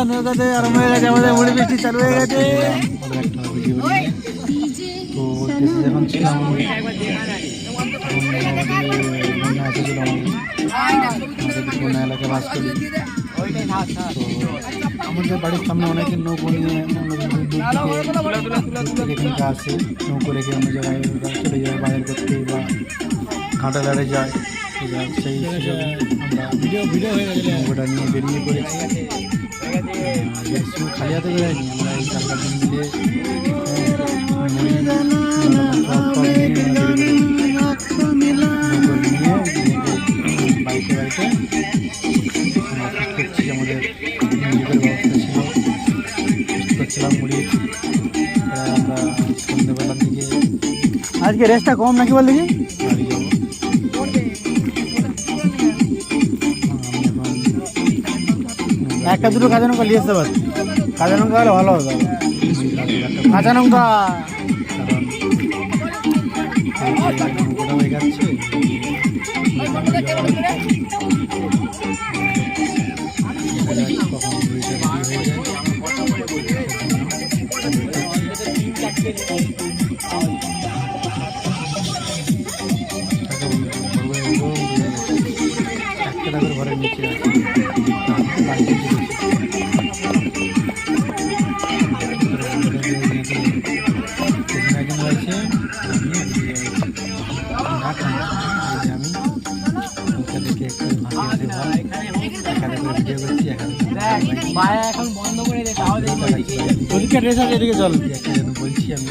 নৌকাতে আরম্ভ হয়ে গেছে, আমাদের মুড়ি বৃষ্টি চালু হয়ে গেছে। তো যখন ছিলাম বন্যা এলাকায় বাস করি। তো আমাদের বাড়ির সামনে অনেকে নৌকো নিয়ে এখানকে আসে, নৌকো রেখে অন্য জায়গায় চলে যায় বাজার করতে বা ঘাটালারে যায়। সেই আমরা নৌকোটা নিয়ে বেরিয়ে পড়েছি। খালি হাতে বেরোয়নি, আমরা এই 4-5 দিন মিলে বাড়িতে বাড়িতে করছি। আমাদের নিজেদের ব্যবস্থা ছিল, করছিলাম মুড়ি। আমরা সন্ধ্যেবেলার দিকে আজকে রেস্টটা কম নাকি বল দেখি বাড়ি যাবো। একটা দুটো কাঁচা লঙ্কা নিয়ে আসতে পারি, কাঁচা লঙ্কা হলে ভালো হবে। কাঁচা লঙ্কা হয়ে যাচ্ছে। ঘরের নিচে আছে এখন বন্ধ করে পরীক্ষা ড্রেস আছে এদিকে চল বলছি আমি।